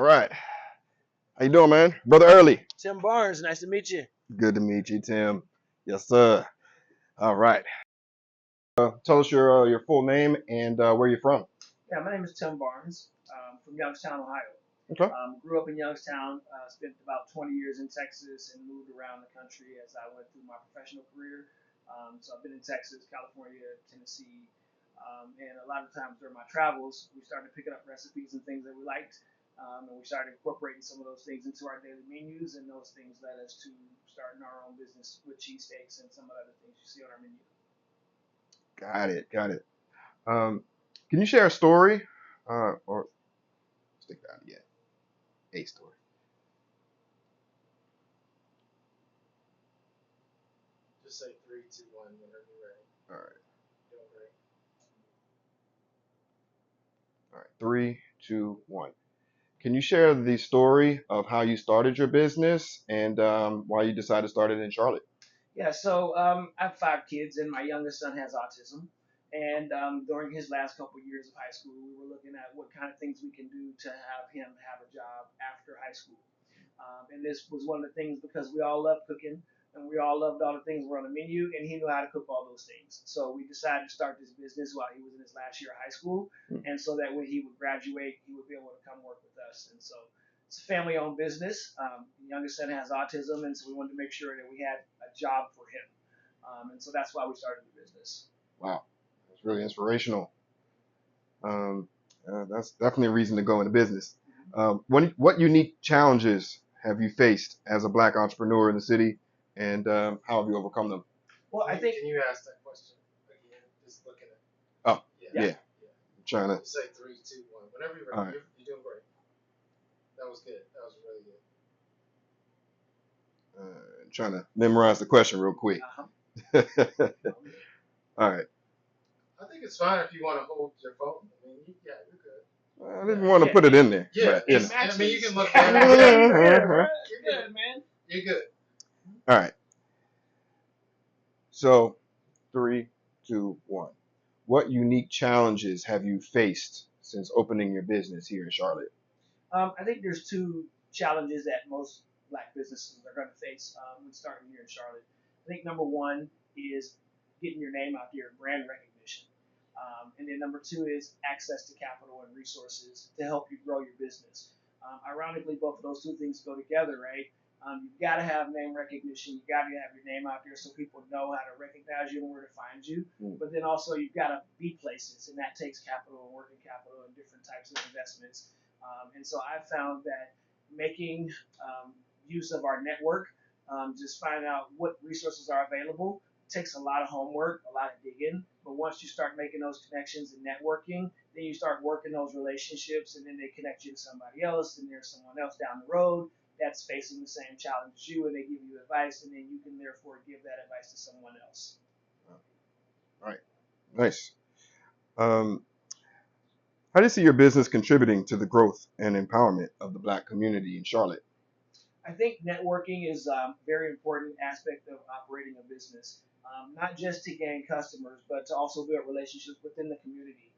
All right. How you doing, man? Brother Early. Tim Barnes, nice to meet you. Good to meet you, Tim. Yes, sir. All right. Tell us your full name and where you're from. Yeah, my name is Tim Barnes from Youngstown, Ohio. Okay. Grew up in Youngstown, spent about 20 years in Texas, and moved around the country as I went through my professional career. So I've been in Texas, California, Tennessee, and a lot of times during my travels, we started picking up recipes and things that we liked, and we started incorporating some of those things into our daily menus, and those things led us to starting our own business with cheesesteaks and some of the other things you see on our menu. Got it. Got it. Um, can you share a story or stick that yet? A story. Just say three, two, one whenever you're ready. All right. Feel great. All right. Three, two, one. Can you share the story of how you started your business and why you decided to start it in Charlotte? Yeah, so I have five kids, and my youngest son has autism. And during his last couple of years of high school, we were looking at what kind of things we can do to have him have a job after high school. And this was one of the things because we all love cooking and we all loved all the things that were on the menu, and he knew how to cook all those things. So we decided to start this business while he was in his last year of high school, and so that when he would graduate, he would be able to come work with us. And so it's a family-owned business. The youngest son has autism, and so we wanted to make sure that we had a job for him. And so that's why we started the business. Wow. That's really inspirational. Um, that's definitely a reason to go into business. What unique challenges have you faced as a black entrepreneur in the city, and how have you overcome them? Well, I think. Can you ask that question again? Just looking at. Oh, Yeah. yeah. I'm trying to. Say three, two, one. Whenever you're ready. All right. You're doing great. That was good. That was really good. Trying to memorize the question real quick. All right. I think it's fine if you want to hold your phone. I mean, yeah, you're good. I didn't want to put it in there. Yeah, but, you know. I mean, you can look at You're it. good, man. You're good. All right. So, three, two, one. What unique challenges have you faced since opening your business here in Charlotte? I think there's two challenges that most black businesses are going to face when starting here in Charlotte. I think number one is getting your name out there, brand recognition. And then number two is access to capital and resources to help you grow your business. Ironically, both of those two things go together, right? You've got to have name recognition. You've got to have your name out there so people know how to recognize you and where to find you. But then also you've got to be places, and that takes capital and working capital and different types of investments. And so I found that making use of our network, just finding out what resources are available, takes a lot of homework, a lot of digging. But once you start making those connections and networking, then you start working those relationships, and then they connect you to somebody else, and there's someone else down the road that's facing the same challenge as you, and they give you advice, and then you can therefore give that advice to someone else. All right. Nice. How do you see your business contributing to the growth and empowerment of the black community in Charlotte? I think networking is a very important aspect of operating a business, not just to gain customers, but to also build relationships within the community.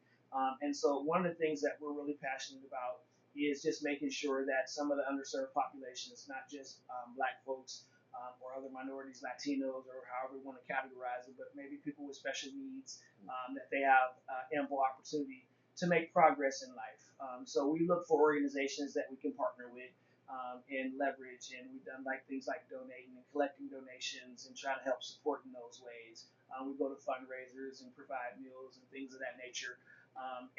And so, one of the things that we're really passionate about is just making sure that some of the underserved populations, not just black folks or other minorities, Latinos, or however we want to categorize it, but maybe people with special needs, that they have ample opportunity to make progress in life. So, we look for organizations that we can partner with and leverage. And we've done like things like donating and collecting donations and trying to help support in those ways. We go to fundraisers and provide meals and things of that nature.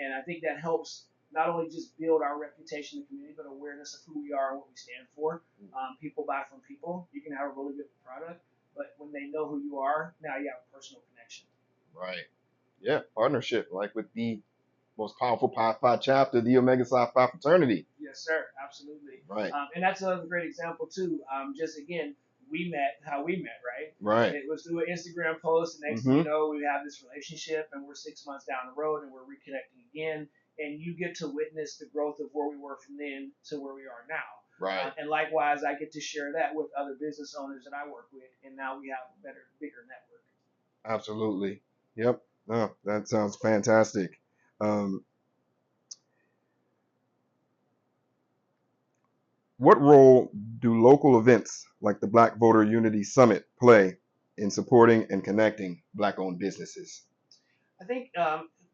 And I think that helps not only just build our reputation in the community, but awareness of who we are and what we stand for. People buy from people. You can have a really good product, but when they know who you are, now you have a personal connection. Right. Yeah, partnership, like with the most powerful Pi Phi chapter, the Omega Psi Phi fraternity. Yes, sir. Absolutely. Right. And that's another great example too. Just again, we met how we met, right? Right. It was through an Instagram post, and next thing you know, we have this relationship, and we're 6 months down the road, and we're reconnecting again, and you get to witness the growth of where we were from then to where we are now. Right. And likewise, I get to share that with other business owners that I work with, and now we have a better, bigger network. Absolutely. Yep. Oh, that sounds fantastic. Um, what role do local events like the Black Voter Unity Summit play in supporting and connecting Black-owned businesses? I think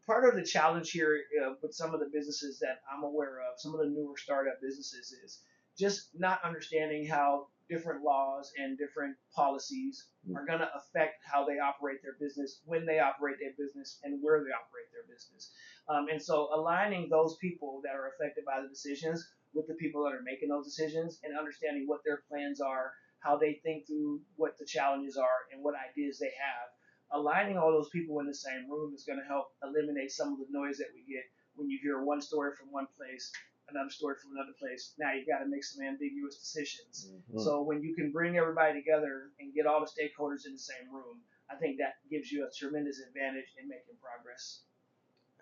part of the challenge here with some of the businesses that I'm aware of, some of the newer startup businesses, is just not understanding how different laws and different policies are going to affect how they operate their business, when they operate their business, and where they operate their business. And so aligning those people that are affected by the decisions with the people that are making those decisions and understanding what their plans are, how they think through what the challenges are, and what ideas they have, aligning all those people in the same room is going to help eliminate some of the noise that we get when you hear one story from one place, another story from another place. Now you've got to make some ambiguous decisions. Mm-hmm. So when you can bring everybody together and get all the stakeholders in the same room, I think that gives you a tremendous advantage in making progress.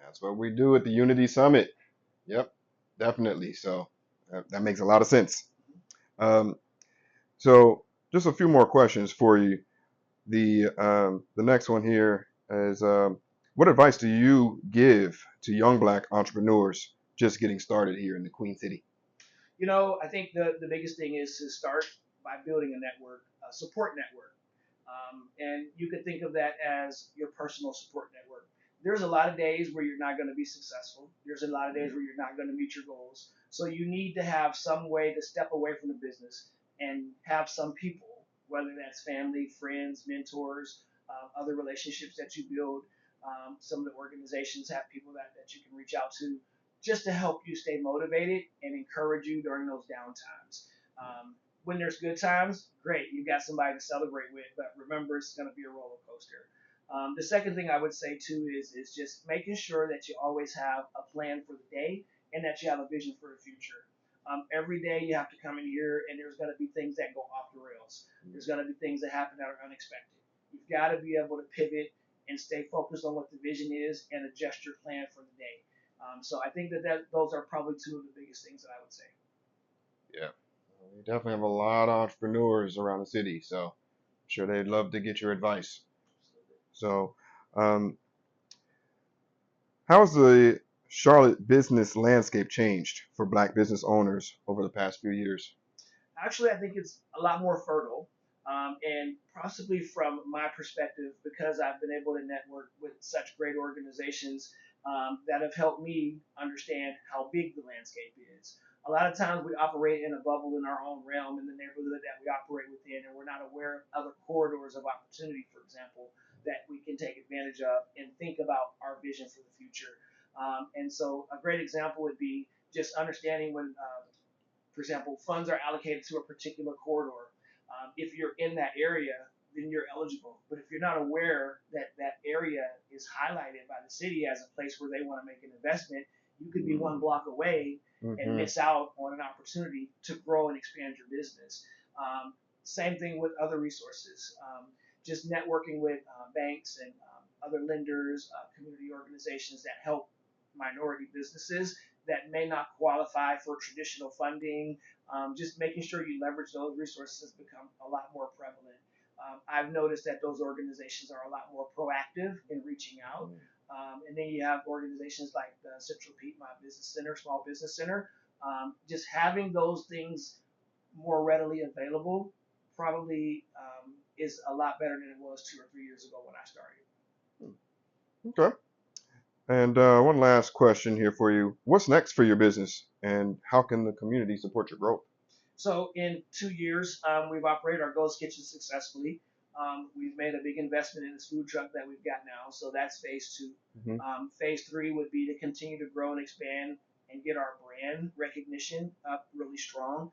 That's what we do at the Unity Summit. Yep, definitely. So that makes a lot of sense. Um, so just a few more questions for you. The next one here is what advice do you give to young Black entrepreneurs just getting started here in the Queen City? I think the biggest thing is to start by building a network, a support network. And you could think of that as your personal support network. There's a lot of days where you're not going to be successful. There's a lot of days where you're not going to meet your goals. So you need to have some way to step away from the business and have some people, whether that's family, friends, mentors, other relationships that you build. Some of the organizations have people that you can reach out to just to help you stay motivated and encourage you during those down times. When there's good times, great, you got somebody to celebrate with, but remember it's going to be a roller coaster. The second thing I would say too is just making sure that you always have a plan for the day and that you have a vision for the future. Every day you have to come in here and there's going to be things that go off the rails. There's going to be things that happen that are unexpected. You've got to be able to pivot and stay focused on what the vision is and adjust your plan for the day. So I think that those are probably two of the biggest things that I would say. Yeah, we definitely have a lot of entrepreneurs around the city, so I'm sure they'd love to get your advice. So, um, how's the Charlotte business landscape changed for Black business owners over the past few years? Actually, I think it's a lot more fertile. And possibly from my perspective, because I've been able to network with such great organizations that have helped me understand how big the landscape is. A lot of times we operate in a bubble in our own realm in the neighborhood that we operate within, and we're not aware of other corridors of opportunity, for example, that we can take advantage of and think about our vision for the future. And so a great example would be just understanding when for example, funds are allocated to a particular corridor. If you're in that area, then you're eligible. But if you're not aware that that area is highlighted by the city as a place where they want to make an investment, you could be one block away and miss out on an opportunity to grow and expand your business. Same thing with other resources. Just networking with banks and other lenders, community organizations that help minority businesses that may not qualify for traditional funding. Just making sure you leverage those resources become a lot more prevalent. I've noticed that those organizations are a lot more proactive in reaching out. And then you have organizations like the Central Piedmont Business Center, Small Business Center. Just having those things more readily available probably is a lot better than it was 2 or 3 years ago when I started. Okay. And one last question here for you. What's next for your business, and how can the community support your growth? So in 2 years, we've operated our Ghost Kitchen successfully. We've made a big investment in this food truck that we've got now, so that's phase two. Mm-hmm. Phase three would be to continue to grow and expand and get our brand recognition up really strong,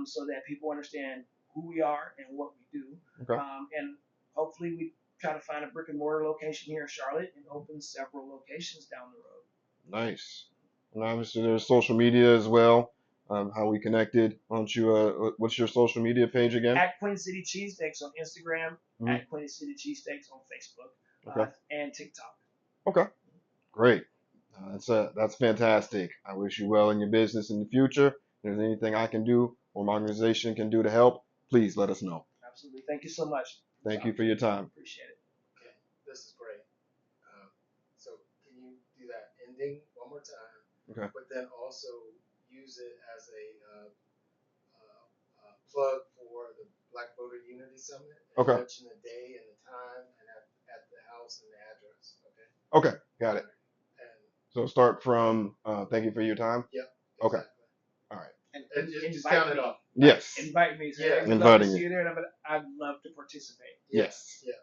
so that people understand who we are and what we do. Okay. And hopefully we try to find a brick and mortar location here in Charlotte and open several locations down the road. Nice. And obviously, there's social media as well. How we connected? Why don't you? What's your social media page again? At Queen City Cheesesteaks on Instagram, Mm-hmm. at Queen City Cheesesteaks on Facebook, Okay. and TikTok. Okay. Great. That's fantastic. I wish you well in your business in the future. If there's anything I can do or my organization can do to help, please let us know. Absolutely. Thank you so much. Thank you for your time. Appreciate it. Okay, this is great. So can you do that ending one more time? Okay. But then also use it as a plug for the Black Voter Unity Summit. Okay. Mention the day and the time and at the house and the address. Okay, got it. And So start from thank you for your time. yeah. Okay. Exactly. All right. And just invite count it me. off. Yes. Invite me. So Yeah. hey, we'd love Inviting to see you. you there, and I'd love to participate. Yes. Yeah.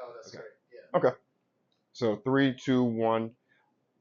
Oh, that's Okay. great. Yeah. Okay. So 3, 2, 1.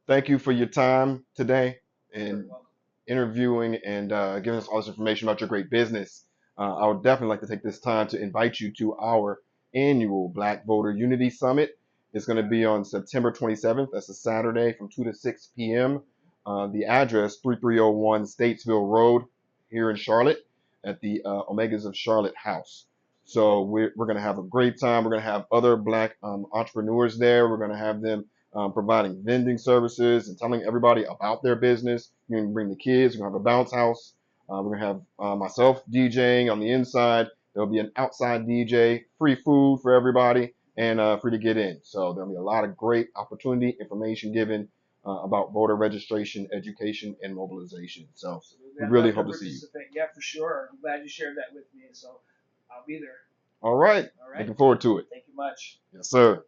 Thank you for your time today You're and welcome. interviewing and giving us all this information about your great business. I would definitely like to take this time to invite you to our annual Black Voter Unity Summit. It's going to be on September 27th. That's a Saturday from 2 to 6 p.m. The address, 3301 Statesville Road here in Charlotte at the Omegas of Charlotte House. So we're going to have a great time. We're going to have other Black entrepreneurs there. We're going to have them providing vending services and telling everybody about their business. You're going to bring the kids. We're going to have a bounce house. We're going to have myself DJing on the inside. There'll be an outside DJ, free food for everybody, and free to get in. So there'll be a lot of great opportunity, information given about voter registration, education, and mobilization. So Absolutely. we I'd really love hope to to see you. participate. Yeah, for sure. I'm glad you shared that with me. So I'll be there. All right. All right. Looking forward to it. Thank you much. Yes, sir.